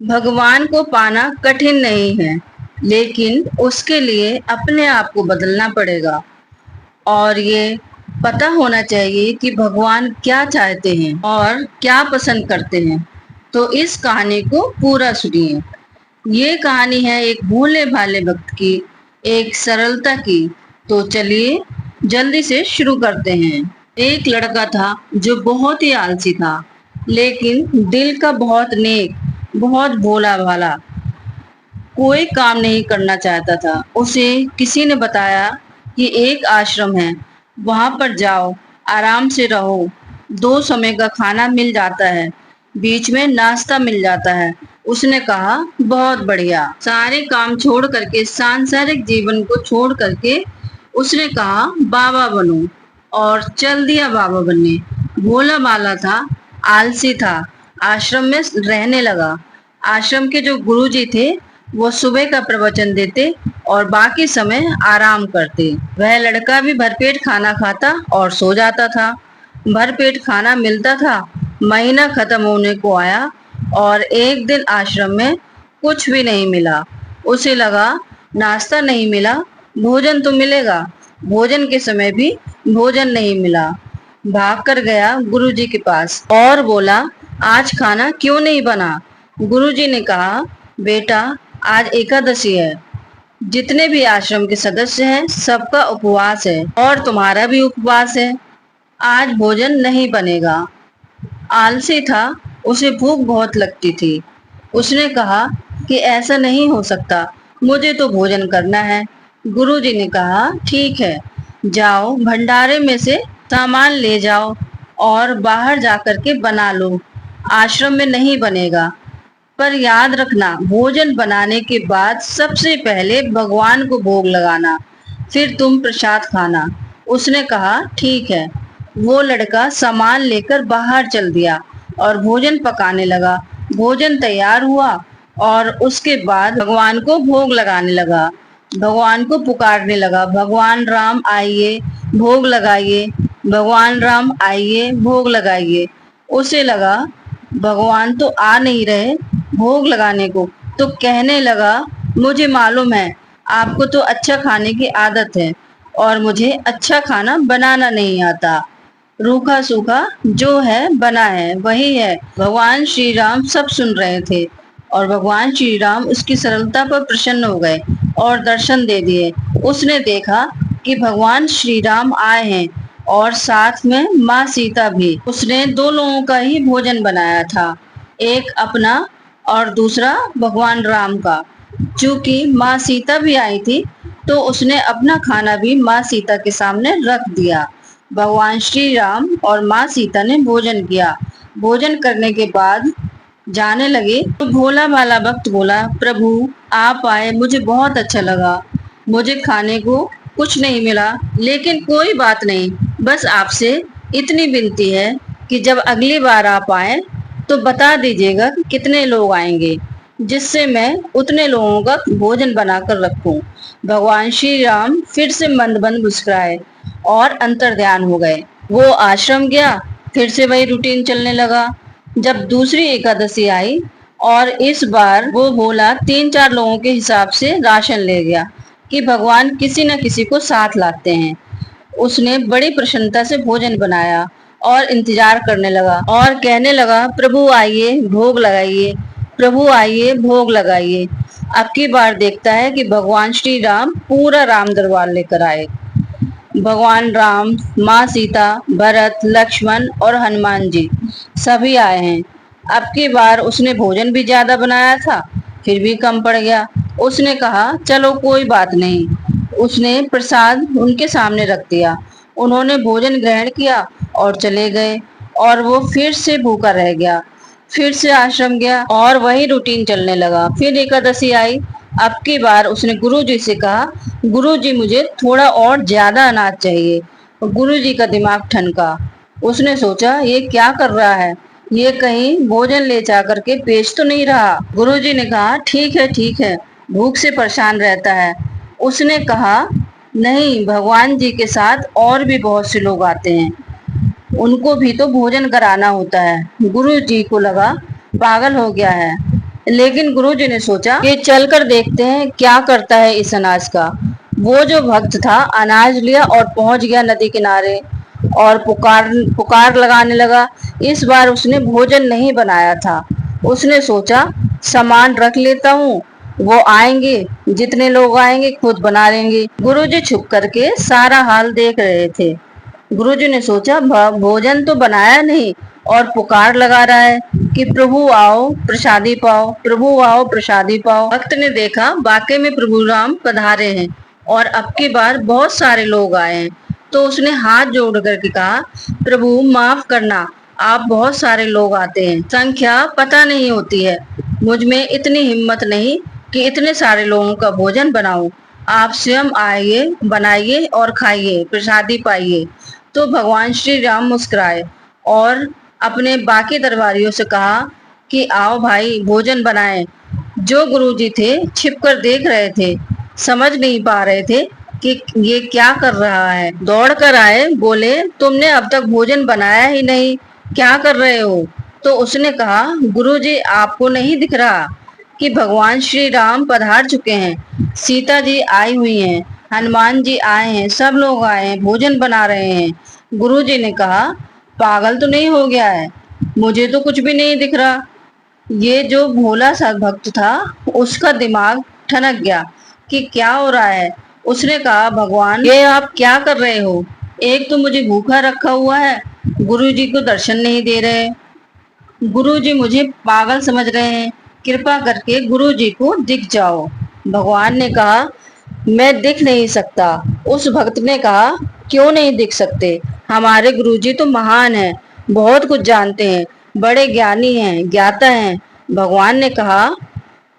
भगवान को पाना कठिन नहीं है, लेकिन उसके लिए अपने आप को बदलना पड़ेगा। और ये पता होना चाहिए कि भगवान क्या चाहते हैं और क्या पसंद करते हैं। तो इस कहानी को पूरा सुनिए। ये कहानी है एक भोले भाले भक्त की, एक सरलता की। तो चलिए जल्दी से शुरू करते हैं। एक लड़का था जो बहुत ही आलसी था, लेकिन दिल का बहुत नेक, बहुत भोला भाला। कोई काम नहीं करना चाहता था। उसे किसी ने बताया कि एक आश्रम है, वहां पर जाओ, आराम से रहो, दो समय का खाना मिल जाता है, बीच में नाश्ता मिल जाता है। उसने कहा बहुत बढ़िया। सारे काम छोड़ करके, सांसारिक जीवन को छोड़ करके उसने कहा बाबा बनूं, और चल दिया बाबा बनने। भोला भाला था, आलसी था, आश्रम में रहने लगा। आश्रम के जो गुरुजी थे वो सुबह का प्रवचन देते और बाकी समय आराम करते। वह लड़का भी भरपेट खाना खाता और सो जाता था। भरपेट खाना मिलता था। महीना खत्म होने को आया और एक दिन आश्रम में कुछ भी नहीं मिला। उसे लगा नाश्ता नहीं मिला, भोजन तो मिलेगा। भोजन के समय भी भोजन नहीं मिला। भाग कर गया गुरुजी के पास और बोला आज खाना क्यों नहीं बना। गुरुजी ने कहा बेटा आज एकादशी है, जितने भी आश्रम के सदस्य हैं सबका उपवास है और तुम्हारा भी उपवास है। आज भोजन नहीं बनेगा। आलसी था, उसे भूख बहुत लगती थी। उसने कहा कि ऐसा नहीं हो सकता, मुझे तो भोजन करना है। गुरुजी ने कहा ठीक है, जाओ भंडारे में से सामान ले जाओ और बाहर जाकर के बना लो। आश्रम में नहीं बनेगा, पर याद रखना भोजन बनाने के बाद सबसे पहले भगवान को भोग लगाना, फिर तुम प्रसाद खाना। उसने कहा ठीक है। वो लड़का सामान लेकर बाहर चल दिया और भोजन पकाने लगा। भोजन तैयार हुआ और उसके बाद भगवान को भोग लगाने लगा। भगवान को पुकारने लगा भगवान राम आइए, भोग लगाइए, भगवान राम आइए, भोग लगाइए। उसे लगा भगवान तो आ नहीं रहे भोग लगाने को, तो कहने लगा मुझे मालूम है आपको तो अच्छा खाने की आदत है और मुझे अच्छा खाना बनाना नहीं आता। रूखा सूखा जो है बना है वही है। भगवान श्री राम सब सुन रहे थे और भगवान श्री राम उसकी सरलता पर प्रसन्न हो गए और दर्शन दे दिए। उसने देखा कि भगवान श्री राम आए हैं और साथ में माँ सीता भी। उसने दो लोगों का ही भोजन बनाया था, एक अपना और दूसरा भगवान राम का। चूंकि माँ सीता भी आई थी तो उसने अपना खाना भी माँ सीता के सामने रख दिया। भगवान श्री राम और माँ सीता ने भोजन किया। भोजन करने के बाद जाने लगे तो भोला भाला भक्त बोला प्रभु आप आए, मुझे बहुत अच्छा लगा। मुझे खाने को कुछ नहीं मिला, लेकिन कोई बात नहीं, बस आपसे इतनी विनती है कि जब अगली बार आप आए तो बता दीजिएगा कि कितने लोग आएंगे, जिससे मैं उतने लोगों का भोजन बनाकर रखूं। भगवान श्री राम फिर से मंद मंद मुस्कुराए और अंतर ध्यान हो गए। वो आश्रम गया, फिर से वही रूटीन चलने लगा। जब दूसरी एकादशी आई और इस बार वो भोला 3-4 लोगों के हिसाब से राशन ले गया कि भगवान किसी न किसी को साथ लाते हैं। उसने बड़ी प्रसन्नता से भोजन बनाया और इंतजार करने लगा और कहने लगा प्रभु आइए भोग लगाइए, प्रभु आइए भोग लगाइए। अब की बार देखता है कि भगवान श्री राम पूरा राम दरबार लेकर आए। भगवान राम, माँ सीता, भरत, लक्ष्मण और हनुमान जी सभी आए हैं। अब की बार उसने भोजन भी ज्यादा बनाया था, फिर भी कम पड़ गया। उसने कहा चलो कोई बात नहीं। उसने प्रसाद उनके सामने रख दिया। उन्होंने भोजन ग्रहण किया और चले गए और वो फिर से भूखा रह गया। फिर से आश्रम गया और वही रूटीन चलने लगा। फिर एकादशी आई। अब की बार उसने गुरुजी से कहा गुरुजी मुझे थोड़ा और ज्यादा अनाज चाहिए। गुरुजी का दिमाग ठनका। उसने सोचा ये क्या कर रहा है, ये कहीं भोजन ले जा करके बेच तो नहीं रहा। गुरुजी ने कहा ठीक है, भूख से परेशान रहता है। उसने कहा नहीं, भगवान जी के साथ और भी बहुत से लोग आते हैं, उनको भी तो भोजन कराना होता है। गुरु जी को लगा पागल हो गया है, लेकिन गुरुजी ने सोचा कि चलकर देखते हैं क्या करता है इस अनाज का। वो जो भक्त था अनाज लिया और पहुंच गया नदी किनारे और पुकार पुकार लगाने लगा। इस बार उसने भोजन नहीं बनाया था। उसने सोचा सामान रख लेता हूँ, वो आएंगे, जितने लोग आएंगे खुद बना लेंगे। गुरुजी छुप करके सारा हाल देख रहे थे। गुरुजी ने सोचा भोजन तो बनाया नहीं और पुकार लगा रहा है कि प्रभु आओ प्रसादी पाओ, प्रभु आओ प्रसादी पाओ। भक्त ने देखा वाकई में प्रभु राम पधारे हैं और अब की बार बहुत सारे लोग आए हैं। तो उसने हाथ जोड़ करके कहा, प्रभु माफ करना, आप बहुत सारे लोग आते हैं, संख्या पता नहीं होती है, मुझ में इतनी हिम्मत नहीं कि इतने सारे लोगों का भोजन बनाऊं। आप स्वयं आइए, बनाइए और खाइए, प्रसादी पाइए। तो भगवान श्री राम मुस्कुराए और अपने बाकी दरबारियों से कहा कि आओ भाई भोजन बनाएं। जो गुरुजी थे छिपकर देख रहे थे, समझ नहीं पा रहे थे कि ये क्या कर रहा है। दौड़ कर आए, बोले तुमने अब तक भोजन बनाया ही नहीं, क्या कर रहे हो। तो उसने कहा, गुरुजी आपको नहीं दिख रहा कि भगवान श्री राम पधार चुके हैं, सीता जी आई हुई हैं, हनुमान जी आए हैं, सब लोग आए हैं, भोजन बना रहे हैं। गुरुजी ने कहा, पागल तो नहीं हो गया है, मुझे तो कुछ भी नहीं दिख रहा। ये जो भोला सा भक्त था उसका दिमाग ठनक गया कि क्या हो रहा है। उसने कहा, भगवान ये आप क्या कर रहे हो, एक तो मुझे भूखा रखा हुआ है, गुरुजी को दर्शन नहीं दे रहे, गुरुजी मुझे पागल समझ रहे हैं, कृपा करके गुरुजी को दिख जाओ। भगवान ने कहा, मैं दिख नहीं सकता। उस भक्त ने कहा, क्यों नहीं दिख सकते, हमारे गुरुजी तो महान हैं, बहुत कुछ जानते हैं, बड़े ज्ञानी हैं, ज्ञाता हैं। भगवान ने कहा,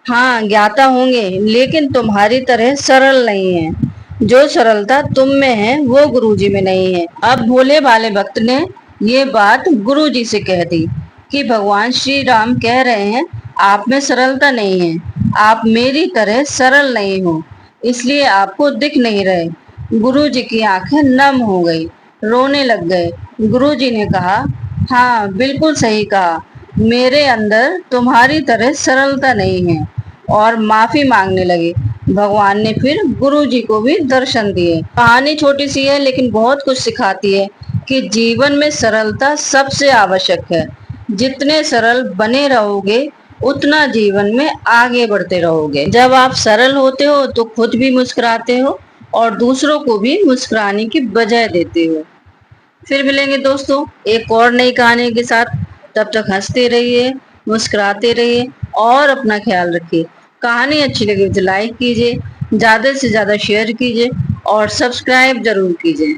हाँ ज्ञाता होंगे, लेकिन तुम्हारी तरह सरल नहीं है। जो सरलता तुम में है वो गुरुजी में नहीं है। अब भोले वाले भक्त ने ये बात गुरुजी से कह दी कि भगवान श्री राम कह रहे हैं आप में सरलता नहीं है, आप मेरी तरह सरल नहीं हो, इसलिए आपको दिख नहीं रहे। गुरुजी की आंखें नम हो गई, रोने लग गए। गुरुजी ने कहा, हाँ बिल्कुल सही कहा, मेरे अंदर तुम्हारी तरह सरलता नहीं है, और माफी मांगने लगे। भगवान ने फिर गुरुजी को भी दर्शन दिए। कहानी छोटी सी है लेकिन बहुत कुछ सिखाती है कि जीवन में सरलता सबसे आवश्यक है। जितने सरल बने रहोगे उतना जीवन में आगे बढ़ते रहोगे। जब आप सरल होते हो तो खुद भी मुस्कुराते हो और दूसरों को भी मुस्कुराने की वजह देते हो। फिर मिलेंगे दोस्तों एक और नई कहानी के साथ। तब तक हंसते रहिए, मुस्कुराते रहिए और अपना ख्याल रखिए। कहानी अच्छी लगी तो लाइक कीजिए, ज्यादा से ज्यादा शेयर कीजिए और सब्सक्राइब जरूर कीजिए।